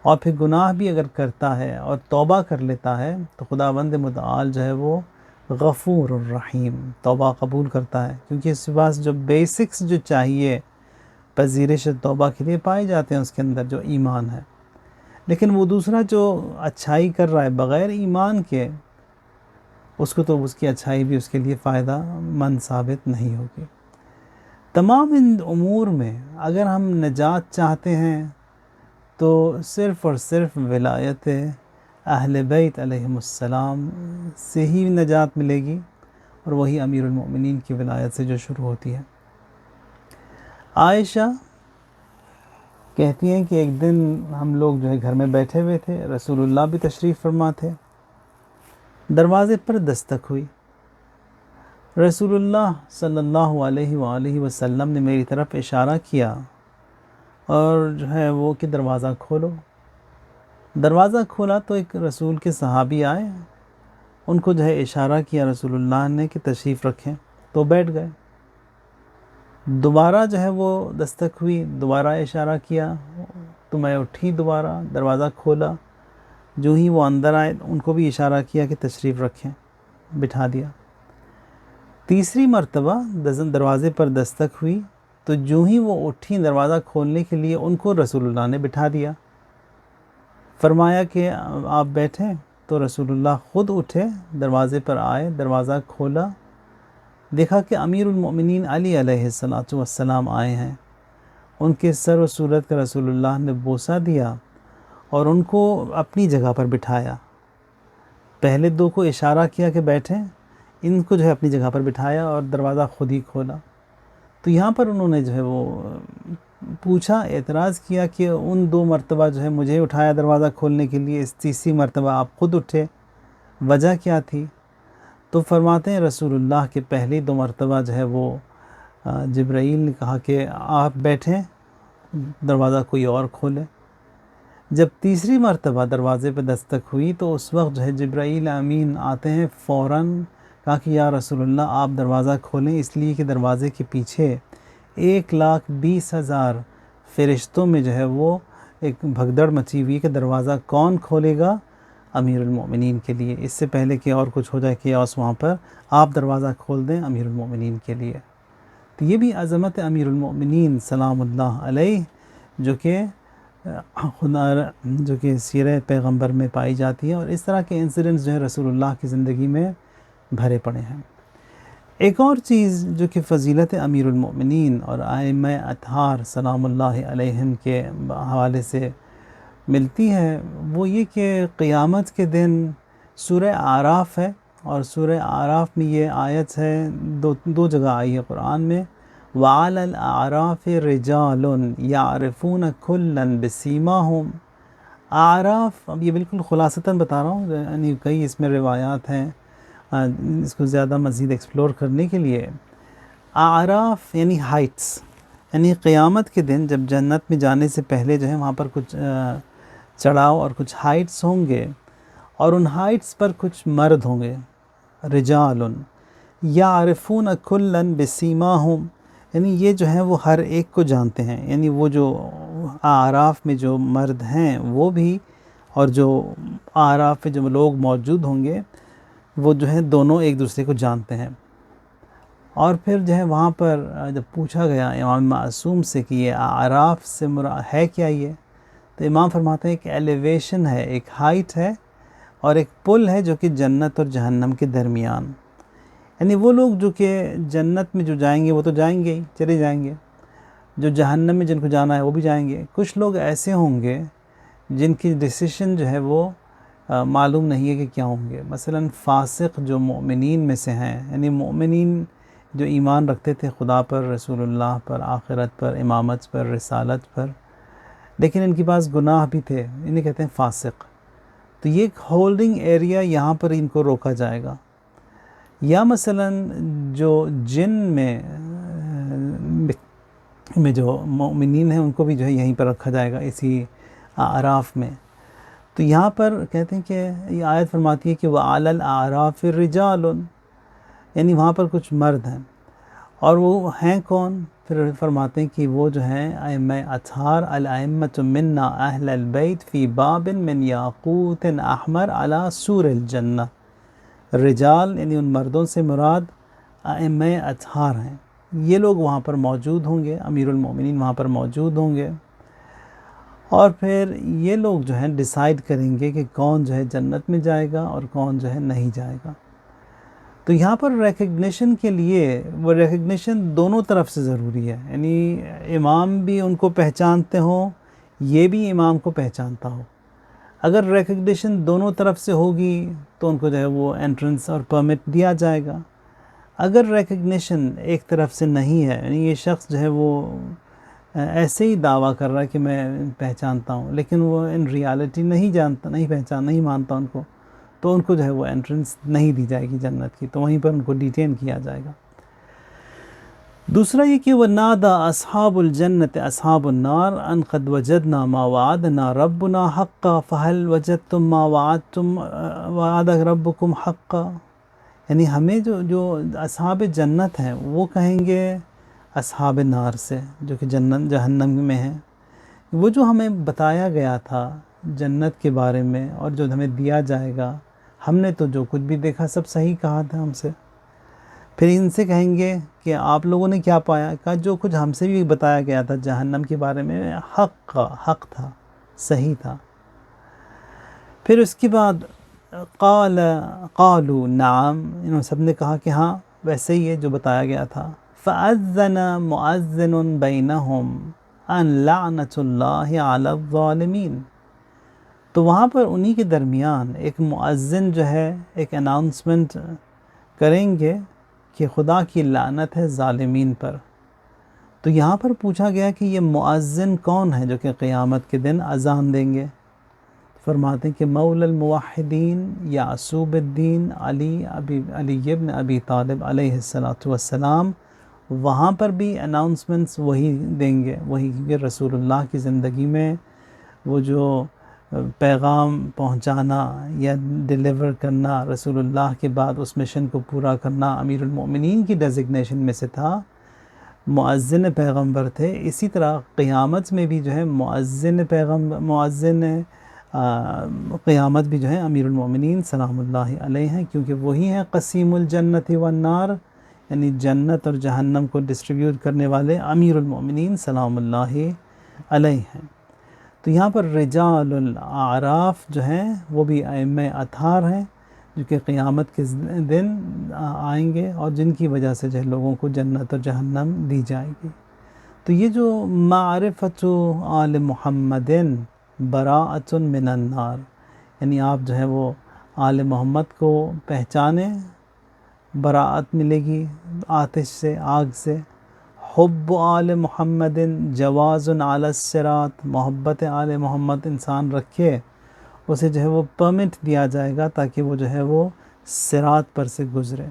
اور پھر گناہ بھی اگر کرتا ہے اور توبہ کر لیتا ہے، تو خداوند متعال جو ہے وہ غفور الرحیم، توبہ قبول کرتا ہے، کیونکہ اس کے پاس جو بیسکس جو چاہیے پذیرش توبہ کے لیے پائے جاتے ہیں اس کے اندر، جو ایمان ہے. لیکن وہ دوسرا جو اچھائی کر رہا ہے بغیر ایمان کے، اس کو تو اس کی اچھائی بھی اس کے لیے فائدہ مند ثابت نہیں ہوگی. تمام ان امور میں اگر ہم نجات چاہتے ہیں تو صرف اور صرف ولایت اہل بیت علیہم السلام سے ہی نجات ملے گی، اور وہی امیر المومنین کی ولایت سے جو شروع ہوتی ہے. عائشہ کہتی ہیں کہ ایک دن ہم لوگ جو ہے گھر میں بیٹھے ہوئے تھے، رسول اللہ بھی تشریف فرما تھے. دروازے پر دستک ہوئی. رسول اللہ صلی اللہ علیہ وآلہ وسلم نے میری طرف اشارہ کیا اور جو ہے وہ کہ دروازہ کھولو. دروازہ کھولا تو ایک رسول کے صحابی آئے، ان کو جو ہے اشارہ کیا رسول اللہ نے کہ تشریف رکھیں، تو بیٹھ گئے. دوبارہ جو ہے وہ دستک ہوئی، دوبارہ اشارہ کیا تو میں اٹھی، دوبارہ دروازہ کھولا. جو ہی وہ اندر آئے ان کو بھی اشارہ کیا کہ تشریف رکھیں، بٹھا دیا. تیسری مرتبہ دروازے پر دستک ہوئی تو جو ہی وہ اٹھی دروازہ کھولنے کے لیے ان کو رسول اللہ نے بٹھا دیا. فرمایا کہ آپ بیٹھیں، تو رسول اللہ خود اٹھے، دروازے پر آئے، دروازہ کھولا، دیکھا کہ امیر المومنین علی علیہ السلام آئے ہیں. ان کے سر و صورت کا رسول اللہ نے بوسہ دیا اور ان کو اپنی جگہ پر بٹھایا. پہلے دو کو اشارہ کیا کہ بیٹھیں، ان کو جو ہے اپنی جگہ پر بٹھایا اور دروازہ خود ہی کھولا. تو یہاں پر انہوں نے جو ہے وہ پوچھا، اعتراض کیا کہ ان 2 مرتبہ جو ہے مجھے اٹھایا دروازہ کھولنے کے لیے، اس تیسری مرتبہ آپ خود اٹھے، وجہ کیا تھی؟ تو فرماتے ہیں رسول اللہ کے پہلی 2 مرتبہ جو ہے وہ جبرائیل نے کہا کہ آپ بیٹھیں، دروازہ کوئی اور کھولے. جب تیسری مرتبہ دروازے پہ دستک ہوئی تو اس وقت جو ہے جبرائیل امین آتے ہیں، فوراً کہا کہ یا رسول اللہ آپ دروازہ کھولیں، اس لیے کہ دروازے کے پیچھے 1,20,000 فرشتوں میں جو ہے وہ ایک بھگدڑ مچی ہوئی کہ دروازہ کون کھولے گا؟ امیر المومنین کے لیے. اس سے پہلے کہ اور کچھ ہو جائے کہ وہاں پر آپ دروازہ کھول دیں امیر المومنین کے لیے. تو یہ بھی عظمت امیر المومنین سلام اللہ علیہ جو کہ سیرت پیغمبر میں پائی جاتی ہے، اور اس طرح کے انسیڈنٹس جو ہے رسول اللہ کی زندگی میں بھرے پڑے ہیں. ایک اور چیز جو کہ فضیلت امیر المومنین اور ائمہ اطہار سلام اللہ علیہم کے حوالے سے ملتی ہے، وہ یہ کہ قیامت کے دن سورہ اعراف ہے، اور سورہ اعراف میں یہ آیت ہے، دو جگہ آئی ہے قرآن میں، وَعَلَى الْأَعْرَافِ رِجَالٌ يَعْرِفُونَ كُلًّا بِسِيمَاهُمْ. اعراف، اب یہ بالکل خلاصتاً بتا رہا ہوں، یعنی کئی اس میں روایات ہیں، اس کو زیادہ مزید ایکسپلور کرنے کے لیے. اعراف یعنی ہائٹس، یعنی قیامت کے دن جب جنت میں جانے سے پہلے جو ہے وہاں پر کچھ چڑھاؤ اور کچھ ہائٹس ہوں گے، اور ان ہائٹس پر کچھ مرد ہوں گے، رجال یعرفون کلا بسیماہم، یعنی یہ جو ہیں وہ ہر ایک کو جانتے ہیں. یعنی وہ جو اعراف میں جو مرد ہیں وہ بھی، اور جو اعراف میں جو لوگ موجود ہوں گے وہ جو ہے دونوں ایک دوسرے کو جانتے ہیں. اور پھر جو ہے وہاں پر جب پوچھا گیا امام معصوم سے کہ یہ اعراف سے ہے کیا یہ، تو امام فرماتے ہیں کہ ایلیویشن ہے، ایک ہائٹ ہے اور ایک پل ہے جو کہ جنت اور جہنم کے درمیان. یعنی وہ لوگ جو کہ جنت میں جو جائیں گے وہ تو جائیں گے ہی، چلے جائیں گے، جو جہنم میں جن کو جانا ہے وہ بھی جائیں گے۔ کچھ لوگ ایسے ہوں گے جن کی ڈیسیشن جو ہے وہ معلوم نہیں ہے کہ کیا ہوں گے، مثلا فاسق جو مومنین میں سے ہیں، یعنی مومنین جو ایمان رکھتے تھے خدا پر، رسول اللہ پر، آخرت پر، امامت پر، رسالت پر، لیکن ان کے پاس گناہ بھی تھے، انہیں کہتے ہیں فاسق۔ تو یہ ایک ہولڈنگ ایریا یہاں پر ان کو روکا جائے گا۔ یا مثلا جو جن میں جو مومنین ہیں ان کو بھی جو ہے یہیں پر رکھا جائے گا، اسی اعراف میں۔ تو یہاں پر کہتے ہیں کہ یہ آیت فرماتی ہے کہ وَعَلَى الْأَعْرَافِ رِجَالٌ، یعنی وہاں پر کچھ مرد ہیں، اور وہ ہیں کون؟ پھر فرماتے ہیں کہ وہ جو ہیں ائمہ اطہار، الائمۃ منا اہل البیت فی باب من یاقوت احمر علی سور الجنہ۔ رجال یعنی ان مردوں سے مراد ائمہ اطہار ہیں، یہ لوگ وہاں پر موجود ہوں گے، امیر المومنین وہاں پر موجود ہوں گے، اور پھر یہ لوگ جو ہیں ڈیسائیڈ کریں گے کہ کون جو ہے جنت میں جائے گا اور کون جو ہے نہیں جائے گا۔ تو یہاں پر ریکگنیشن کے لیے وہ ریکگنیشن دونوں طرف سے ضروری ہے، یعنی امام بھی ان کو پہچانتے ہوں، یہ بھی امام کو پہچانتا ہو۔ اگر ریکگنیشن دونوں طرف سے ہوگی تو ان کو جو ہے وہ انٹرنس اور پرمٹ دیا جائے گا۔ اگر ریکگنیشن ایک طرف سے نہیں ہے، یعنی یہ شخص جو ہے وہ ایسے ہی دعویٰ کر رہا ہے کہ میں پہچانتا ہوں، لیکن وہ ان ریالٹی نہیں جانتا، نہیں مانتا ان کو، تو ان کو جو ہے وہ انٹرنس نہیں دی جائے گی جنت کی، تو وہیں پر ان کو ڈیٹین کیا جائے گا۔ دوسرا یہ کہ وَنَادَى أَصْحَابُ الْجَنَّةِ أَصْحَابُ النَّارِ أَنْ قَدْ وَجَدْنَا مَا وَعَدَنَا رَبُّنَا حَقًّا فَهَلْ وَجَدْتُم مَّا وَعَدَ رَبُّكُمْ حَقًّا، یعنی ہمیں جو اصحاب جنت ہیں وہ کہیں گے اصحاب نار سے جو کہ جہنم میں ہیں، وہ جو ہمیں بتایا گیا تھا جنت کے بارے میں اور جو ہمیں دیا جائے گا، ہم نے تو جو کچھ بھی دیکھا سب صحیح کہا تھا ہم سے۔ پھر ان سے کہیں گے کہ آپ لوگوں نے کیا پایا؟ کہا جو کچھ ہم سے بھی بتایا گیا تھا جہنم کے بارے میں حق تھا، صحیح تھا۔ پھر اس کے بعد قالوا نعم، انہوں سب نے کہا کہ ہاں ویسے ہی ہے جو بتایا گیا تھا۔ فَأَذَّنَ مُؤَذِّنٌ بَيْنَهُمْ أَن لَعْنَةُ اللَّهِ عَلَى الظَّالِمِينَ، تو وہاں پر انہی کے درمیان ایک مؤذن جو ہے ایک اناؤنسمنٹ کریں گے کہ خدا کی لعنت ہے ظالمین پر۔ تو یہاں پر پوچھا گیا کہ یہ مؤذن کون ہے جو کہ قیامت کے دن اذان دیں گے؟ فرماتے ہیں کہ مولا الموحدین یعصوب الدین علی ابن ابی طالب علیہ السلام، وہاں پر بھی اناؤنسمنٹس وہی دیں گے، وہی، کیونکہ رسول اللہ کی زندگی میں وہ جو پیغام پہنچانا یا ڈیلیور کرنا، رسول اللہ کے بعد اس مشن کو پورا کرنا امیر المؤمنین کی ڈیزگنیشن میں سے تھا، مؤذن پیغمبر تھے۔ اسی طرح قیامت میں بھی جو ہے مؤذن قیامت بھی جو ہے امیر المؤمنین سلام اللہ علیہ ہیں، کیونکہ وہی ہیں قسیم الجنت والنار، یعنی جنت اور جہنم کو ڈسٹریبیوٹ کرنے والے امیر المؤمنین سلام اللہ علیہ ہیں۔ تو یہاں پر رجال الاعراف جو ہیں وہ بھی ائمہ اطہار ہیں جو کہ قیامت کے دن آئیں گے اور جن کی وجہ سے جو ہے لوگوں کو جنت اور جہنم دی جائے گی۔ تو یہ جو معرفت آل محمد براءۃ من النار، یعنی آپ جو ہے وہ آل محمد کو پہچانیں، براءت ملے گی آتش سے، آگ سے۔ حب آل محمد جواز علی الصراط، محبت آل محمد انسان رکھے، اسے جو ہے وہ پرمٹ دیا جائے گا تاکہ وہ جو ہے وہ صراط پر سے گزرے۔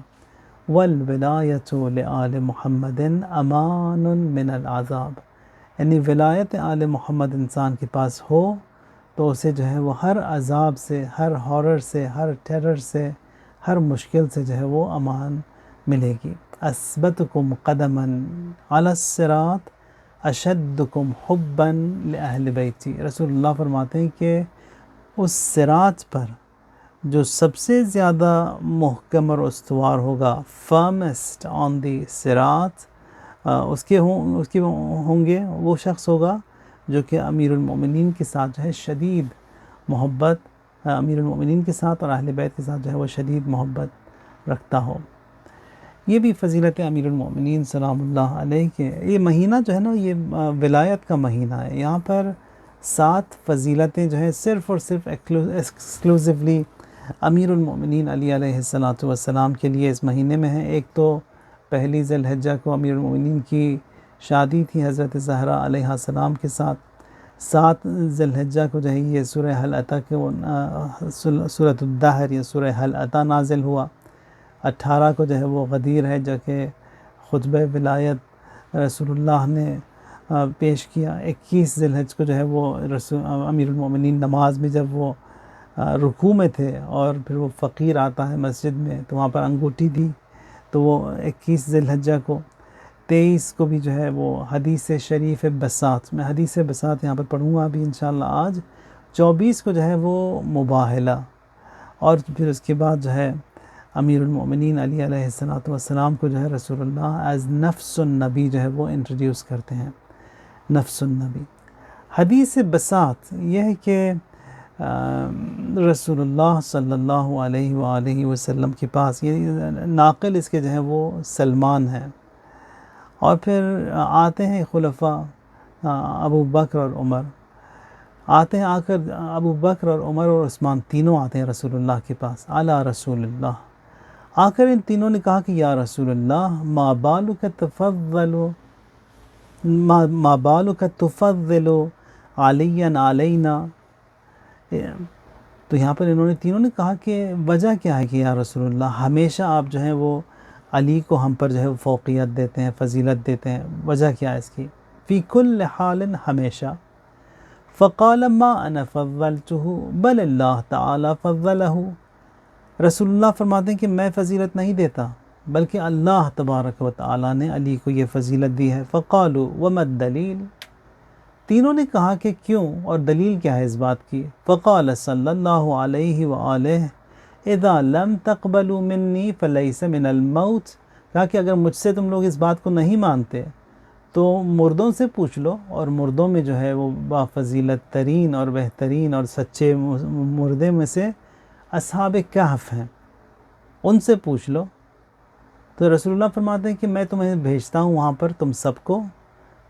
والولایۃ لآل محمد امان من العذاب، یعنی ولایت آل محمد انسان کے پاس ہو تو اسے جو ہے وہ ہر عذاب سے، ہر ہارر سے، ہر ٹیرر سے، ہر مشکل سے جو ہے وہ امان ملے گی۔ اثبتکم قدما علی الصراط اشدکم حبا لأہل بیتی، رسول اللہ فرماتے ہیں کہ اس صراط پر جو سب سے زیادہ محکم اور استوار ہوگا، فرمسٹ آن دی صراط، اس کے ہوں گے، وہ شخص ہوگا جو کہ امیر المؤمنین کے ساتھ جو ہے شدید محبت، امیر المؤمنین کے ساتھ اور اہل بیت کے ساتھ جو ہے وہ شدید محبت رکھتا ہو۔ یہ بھی فضیلت امیر المومنین سلام اللہ علیہ کے، یہ مہینہ جو ہے نا یہ ولایت کا مہینہ ہے، یہاں پر 7 فضیلتیں جو ہیں صرف اور صرف ایکسکلوزیولی امیر المومنین علی علیہ السلام کے لیے اس مہینے میں ہیں۔ ایک تو پہلی ذی الحجہ کو امیر المومنین کی شادی تھی حضرت زہرا علیہ السلام کے ساتھ، 7 ذی الحجہ کو جو ہے یہ سورہ حل اتی سورۃ الدہر یا سورہ حل اتی نازل ہوا، 18 کو جو ہے وہ غدیر ہے جو کہ خطبہ ولایت رسول اللہ نے پیش کیا، 21 ذی الحجہ کو جو ہے وہ امیر المومنین نماز میں جب وہ رکوع میں تھے اور پھر وہ فقیر آتا ہے مسجد میں تو وہاں پر انگوٹھی دی، تو وہ 21 ذی الحجہ کو، 23 کو بھی جو ہے وہ حدیث شریف بساط، میں حدیث بساط یہاں پر پڑھوں گا ابھی انشاءاللہ آج، 24 کو جو ہے وہ مباہلہ، اور پھر اس کے بعد جو ہے امیر المومنین علی علیہ السلام کو جو ہے رسول اللہ ایز نفس النبی جو ہے وہ انٹروڈیوس کرتے ہیں، نفس النبی۔ حدیث بساط یہ ہے کہ رسول اللہ صلی اللہ علیہ وآلہ وسلم کے پاس، یہ ناقل اس کے جو ہے وہ سلمان ہیں، اور پھر آتے ہیں خلفاء ابو بکر اور عمر، آتے ہیں، آ کر ابو بکر اور عمر اور عثمان تینوں آتے ہیں رسول اللہ کے پاس، اعلیٰ رسول اللہ، آ کر ان تینوں نے کہا کہ یا رسول اللہ ما بالک تفضل علیٰ علینا، تو یہاں پر انہوں نے تینوں نے کہا کہ وجہ کیا ہے کہ یا رسول اللہ ہمیشہ آپ جو ہیں وہ علی کو ہم پر جو ہے فوقیت دیتے ہیں، فضیلت دیتے ہیں، وجہ کیا ہے اس کی؟ فی کل حال، ہمیشہ۔ فقال ما انا فضلته بل اللہ تعالی فضلہ، رسول اللہ فرماتے ہیں کہ میں فضیلت نہیں دیتا بلکہ اللہ تبارک و تعالی نے علی کو یہ فضیلت دی ہے۔ فقالوا وما الدلیل، تینوں نے کہا کہ کیوں اور دلیل کیا ہے اس بات کی؟ فقال صلی اللہ علیہ وآلہ اذا لم تقبلوا منی فلیس من الموت، کہا کہ اگر مجھ سے تم لوگ اس بات کو نہیں مانتے تو مردوں سے پوچھ لو، اور مردوں میں جو ہے وہ بافضیلت ترین اور بہترین اور سچے مردے میں سے اصحاب کہف ہیں، ان سے پوچھ لو۔ تو رسول اللہ فرماتے ہیں کہ میں تمہیں بھیجتا ہوں وہاں پر، تم سب کو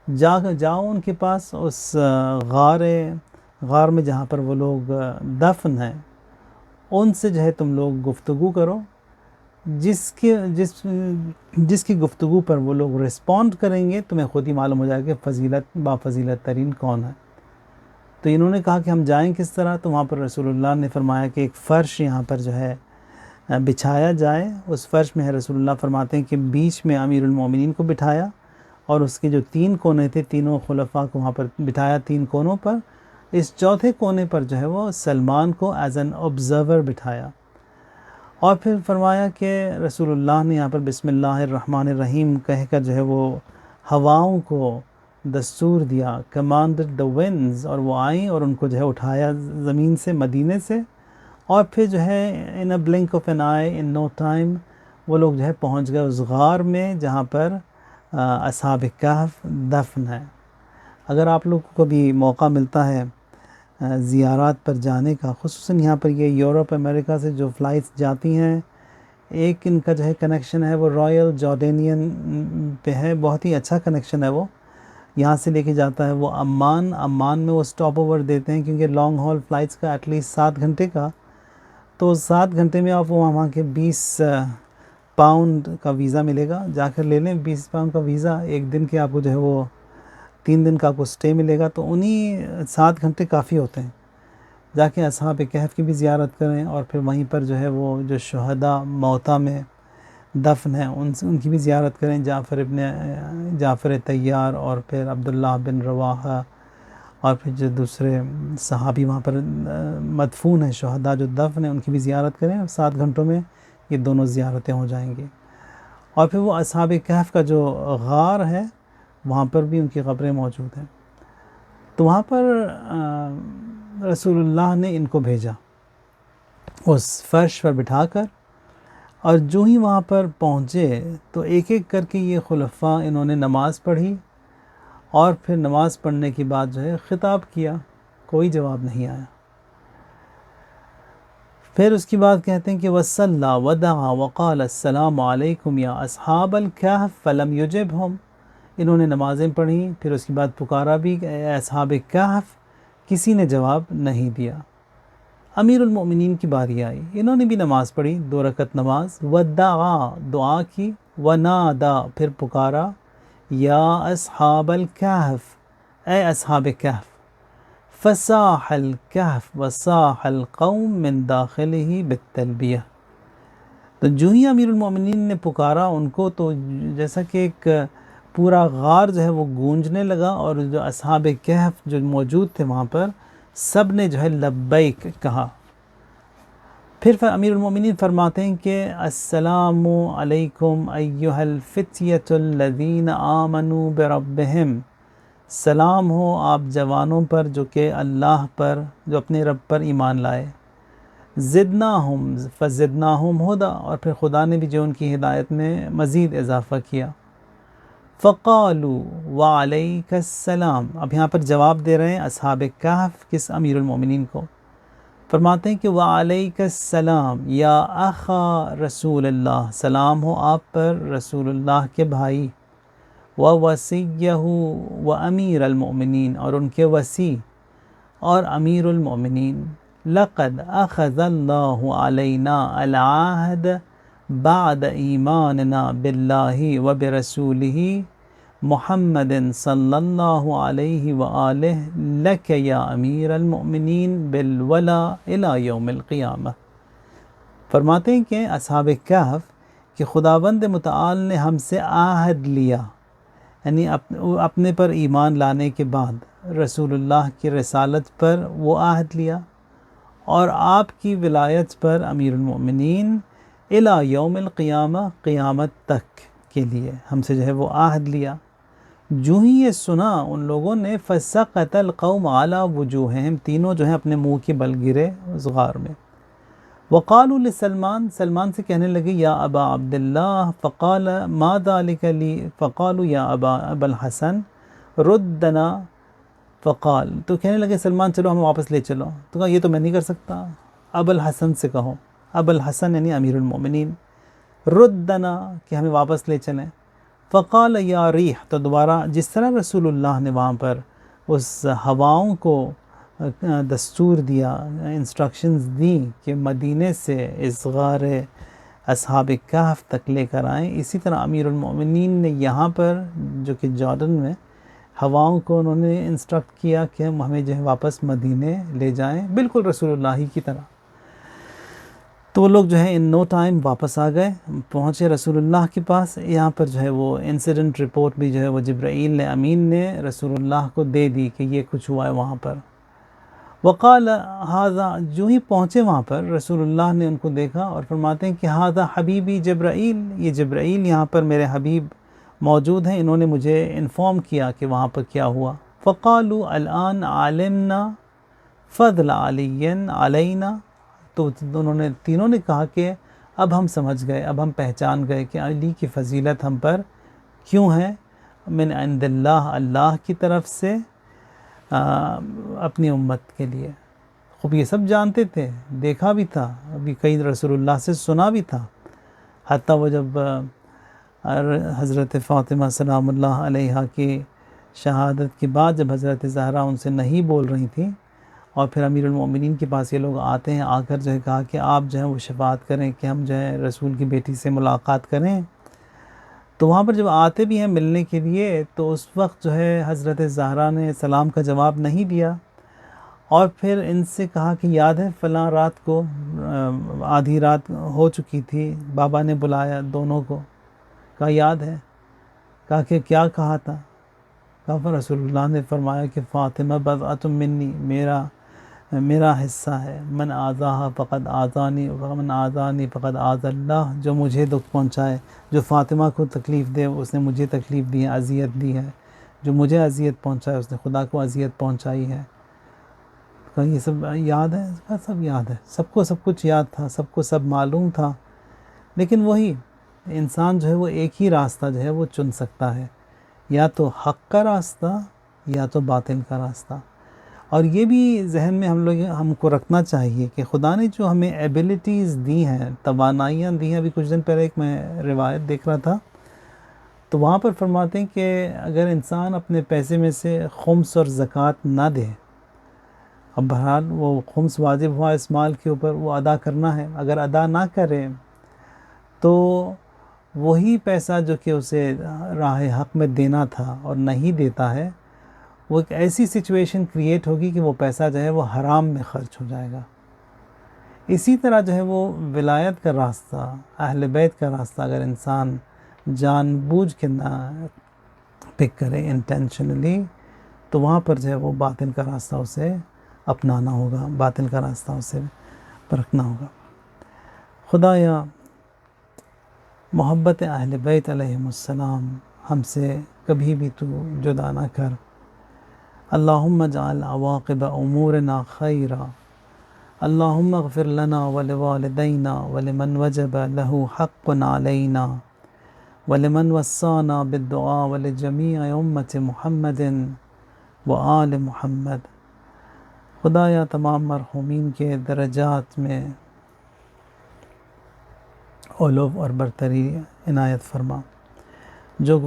جاؤ ان کے پاس، اس غار میں جہاں پر وہ لوگ دفن ہیں، ان سے جو ہے تم لوگ گفتگو کرو، جس کی گفتگو پر وہ لوگ رسپونڈ کریں گے تمہیں خود ہی معلوم ہو جائے کہ بافضیلت ترین کون ہے۔ تو انہوں نے کہا کہ ہم جائیں کس طرح؟ تو وہاں پر رسول اللہ نے فرمایا کہ ایک فرش یہاں پر جو ہے بچھایا جائے، اس فرش میں ہے، رسول اللہ فرماتے ہیں کہ بیچ میں امیر المومنین کو بٹھایا، اور اس کے جو 3 کونے تھے تینوں خلفاء کو وہاں پر بٹھایا 3 کونوں پر، اس چوتھے کونے پر جو ہے وہ سلمان کو ایز این آبزرور بٹھایا، اور پھر فرمایا کہ رسول اللہ نے یہاں پر بسم اللہ الرحمن الرحیم کہہ کر جو ہے وہ ہواؤں کو دستور دیا، کمانڈڈ دا ونڈز، اور وہ آئیں اور ان کو جو ہے اٹھایا زمین سے، مدینے سے، اور پھر جو ہے in a blink of an eye, in no time, وہ لوگ جو ہے پہنچ گئے اس غار میں جہاں پر اصحاب کہف دفن ہے۔ اگر آپ لوگ کو کبھی موقع ملتا ہے زیارات پر جانے کا، خصوصاً یہاں پر یہ یورپ امریکہ سے جو فلائٹس جاتی ہیں، ایک ان کا جو ہے کنیکشن ہے وہ رائل جارڈینین پہ ہے، بہت ہی اچھا کنیکشن ہے، وہ یہاں سے لے کے جاتا ہے وہ عمان میں وہ سٹاپ اوور دیتے ہیں، کیونکہ لانگ ہال فلائٹس کا ایٹ لیسٹ 7 گھنٹے کا، تو 7 گھنٹے میں آپ وہاں کے 20 پاؤنڈ کا ویزا ملے گا، جا کر لے لیں 20 پاؤنڈ کا ویزا، 1 دن کے آپ کو جو ہے وہ 3 دن کا آپ کو سٹے ملے گا، تو انہی 7 گھنٹے کافی ہوتے ہیں، جا کے اصحاب کہف کی بھی زیارت کریں، اور پھر وہیں پر جو ہے وہ جو شہداء موتیٰ میں دفن ہیں ان کی بھی زیارت کریں، جعفر طیار، اور پھر عبداللہ بن رواحہ، اور پھر جو دوسرے صحابی وہاں پر مدفون ہیں، شہداء جو دفن ہیں، ان کی بھی زیارت کریں، اور 7 گھنٹوں میں یہ دونوں زیارتیں ہو جائیں گی۔ اور پھر وہ اصحاب کہف کا جو غار ہے وہاں پر بھی ان کی قبریں موجود ہیں، تو وہاں پر رسول اللہ نے ان کو بھیجا اس فرش پر بٹھا کر، اور جو ہی وہاں پر پہنچے تو ایک ایک کر کے یہ خلفاء انہوں نے نماز پڑھی، اور پھر نماز پڑھنے کے بعد جو ہے خطاب کیا، کوئی جواب نہیں آیا۔ پھر اس کی بعد کہتے ہیں کہ وَصَلَّى وَدَعَا وَقَالَ السَّلَامُ عَلَيْكُمْ يَا أَصْحَابَ الْكَهْفِ فَلَمْ يُجِبْهُمْ، انہوں نے نمازیں پڑھیں، پھر اس کے بعد پکارا بھی کہ اے اصحاب کہف، کسی نے جواب نہیں دیا۔ امیر المؤمنین کی باری آئی، انہوں نے بھی نماز پڑھی، 2 رکعت نماز، وَدَعَا دعا کی، وَنَادَا پھر پکارا، یا اصحاب الکہف اے اصحاب کہف، فصاح الکہف وصاح القوم من داخلہ بالتلبیہ۔ تو جو ہی امیر المؤمنین نے پکارا ان کو، تو جیسا کہ ایک پورا غار جو ہے وہ گونجنے لگا، اور جو اصحاب کہف جو موجود تھے وہاں پر، سب نے جو ہے لبیک کہا۔ پھر امیر المؤمنین فرماتے ہیں کہ السلام علیکم ایہا الفتیۃ الذین آمنوا بربہم، سلام ہو آپ جوانوں پر جو کہ اللہ پر، جو اپنے رب پر ایمان لائے، زدناہم فزدناہم ہدا، اور پھر خدا نے بھی جو ان کی ہدایت میں مزید اضافہ کیا۔ فقالوا وعلیک السلام، اب یہاں پر جواب دے رہے ہیں اصحاب کہف کس؟ امیر المؤمنین کو۔ فرماتے ہیں کہ وعلیک السلام یا اخا رسول اللہ، سلام ہو آپ پر رسول اللہ کے بھائی، ووصیہ وامیر المؤمنین، اور ان کے وصی اور امیر المؤمنین، لقد اخذ اللہ علینا العہد بعد ایماننا باللہ وبرسولہ محمد صلی اللہ علیہ وآلہ لک یا امیر المؤمنین بالولا الی یوم القیامہ۔ فرماتے ہیں کہ اصحاب کہف کہ خداوند متعال نے ہم سے عہد لیا، یعنی اپنے پر ایمان لانے کے بعد رسول اللہ کی رسالت پر وہ عہد لیا، اور آپ کی ولایت پر امیر المؤمنین الی یوم القیامہ، قیامت تک کے لیے ہم سے جو ہے وہ عہد لیا۔ جو ہی یہ سنا ان لوگوں نے فسقط القوم علی وجوہہم، تینوں جو ہیں اپنے منہ کے بل گرے اس غار میں۔ وقالوا لسلمان، سلمان سے کہنے لگے یا ابا عبداللہ، فقال ما ذلك لی، فقالوا یا ابا الحسن ردنا، فقال، تو کہنے لگے سلمان چلو ہمیں واپس لے چلو، تو کہا یہ تو میں نہیں کر سکتا، ابو الحسن سے کہو، ابو الحسن یعنی امیر المؤمنین، ردنا کہ ہمیں واپس لے چلیں۔ فقال یا ریح، تو دوبارہ جس طرح رسول اللہ نے وہاں پر اس ہواؤں کو دستور دیا، انسٹرکشنز دیں کہ مدینے سے اس غار اصحاب کہف تک لے کر آئیں، اسی طرح امیر المؤمنین نے یہاں پر جو کہ جارڈن میں ہواؤں کو انہوں نے انسٹرکٹ کیا کہ ہمیں جو ہے واپس مدینے لے جائیں، بالکل رسول اللہ ہی کی طرح۔ تو وہ لوگ جو ہے ان نو ٹائم واپس آ گئے، پہنچے رسول اللہ کے پاس۔ یہاں پر جو ہے وہ انسیڈنٹ رپورٹ بھی جو ہے وہ جبرائیل امین نے رسول اللہ کو دے دی کہ یہ کچھ ہوا ہے وہاں پر۔ وقال ھذا، جو ہی پہنچے وہاں پر رسول اللہ نے ان کو دیکھا اور فرماتے ہیں کہ ھذا حبیبی جبرائیل، یہ جبرائیل یہاں پر میرے حبیب موجود ہیں، انہوں نے مجھے انفارم کیا کہ وہاں پر کیا ہوا۔ فقالوا الآن علمنا فضل علی علینا، تو انہوں نے تینوں نے کہا کہ اب ہم سمجھ گئے، اب ہم پہچان گئے کہ علی کی فضیلت ہم پر کیوں ہے، من عند اللہ، اللہ کی طرف سے اپنی امت کے لیے۔ خوب یہ سب جانتے تھے، دیکھا بھی تھا، ابھی کئی رسول اللہ سے سنا بھی تھا، حتیٰ وہ جب حضرت فاطمہ سلام اللہ علیہا کی شہادت کے بعد جب حضرت زہرا ان سے نہیں بول رہی تھیں، اور پھر امیر المؤمنین کے پاس یہ لوگ آتے ہیں، آ کر جو ہے کہا کہ آپ جو ہے وہ شفاعت کریں کہ ہم جو ہے رسول کی بیٹی سے ملاقات کریں، تو وہاں پر جب آتے بھی ہیں ملنے کے لیے، تو اس وقت جو ہے حضرت زہرا نے سلام کا جواب نہیں دیا، اور پھر ان سے کہا کہ یاد ہے فلاں رات کو، آدھی رات ہو چکی تھی، بابا نے بلایا دونوں کو، کہا یاد ہے، کہا کہ کیا کہا تھا، کہا رسول اللہ نے فرمایا کہ فاطمہ بضعۃ منی، میرا حصہ ہے، من آذاها فقد آذانی ومن آذانی فقد آذى اللہ، جو مجھے دکھ پہنچائے، جو فاطمہ کو تکلیف دے اس نے مجھے تکلیف دی ہے، اذیت دی ہے، جو مجھے اذیت پہنچائے اس نے خدا کو اذیت پہنچائی ہے۔ کہا یہ سب یاد ہے، کہا سب یاد ہے، سب کو سب کچھ یاد تھا، سب کو سب معلوم تھا، لیکن وہی انسان جو ہے وہ ایک ہی راستہ جو ہے وہ چن سکتا ہے، یا تو حق کا راستہ یا تو باطل کا راستہ، اور یہ بھی ذہن میں ہم کو رکھنا چاہیے کہ خدا نے جو ہمیں ایبیلٹیز دی ہیں، توانائیاں دی ہیں. ابھی کچھ دن پہلے ایک میں روایت دیکھ رہا تھا، تو وہاں پر فرماتے ہیں کہ اگر انسان اپنے پیسے میں سے خمس اور زکوٰۃ نہ دے، اب بہرحال وہ خمس واجب ہوا اس مال کے اوپر، وہ ادا کرنا ہے، اگر ادا نہ کرے تو وہی پیسہ جو کہ اسے راہ حق میں دینا تھا اور نہیں دیتا ہے، وہ ایک ایسی سچویشن کریٹ ہوگی کہ وہ پیسہ جو ہے وہ حرام میں خرچ ہو جائے گا. اسی طرح جو ہے وہ ولایت کا راستہ، اہل بیت کا راستہ اگر انسان جان بوجھ کے نہ پک کرے انٹینشنلی، تو وہاں پر جو ہے وہ باطل کا راستہ اسے اپنانا ہوگا، باطل کا راستہ اسے پرکھنا ہوگا. خدایا محبت اہل بیت علیہم السلام ہم سے کبھی بھی تو جدا نہ کر. اللہم اجعل عواقب امورنا خیرا. اللہم اغفر لنا ولوالدینا ولمن وجب له حق علینا ولمن وصانا بالدعاء ولجمیع امت محمد وآل محمد. خدایا تمام مرحومین کے درجات میں علو اور برتری عنایت فرما، جو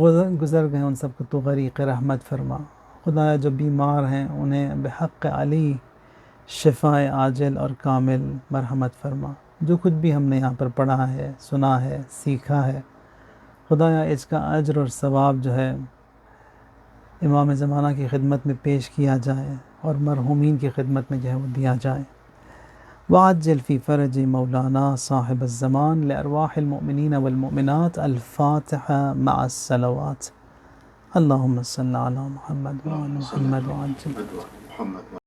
گزر گئے ان سب کو تو غریق رحمت فرما. خدایا جو بیمار ہیں انہیں بحق علی شفاء عاجل اور کامل مرحمت فرما. جو کچھ بھی ہم نے یہاں پر پڑھا ہے، سنا ہے، سیکھا ہے، خدایا اس کا اجر اور ثواب جو ہے امام زمانہ کی خدمت میں پیش کیا جائے اور مرحومین کی خدمت میں جو ہے وہ دیا جائے. وعجل فی فرج مولانا صاحب الزمان لارواح المؤمنین والمؤمنات. الفاتحہ مع الصلوات. اللہم صلی علی محمد وعلی محمد وعجل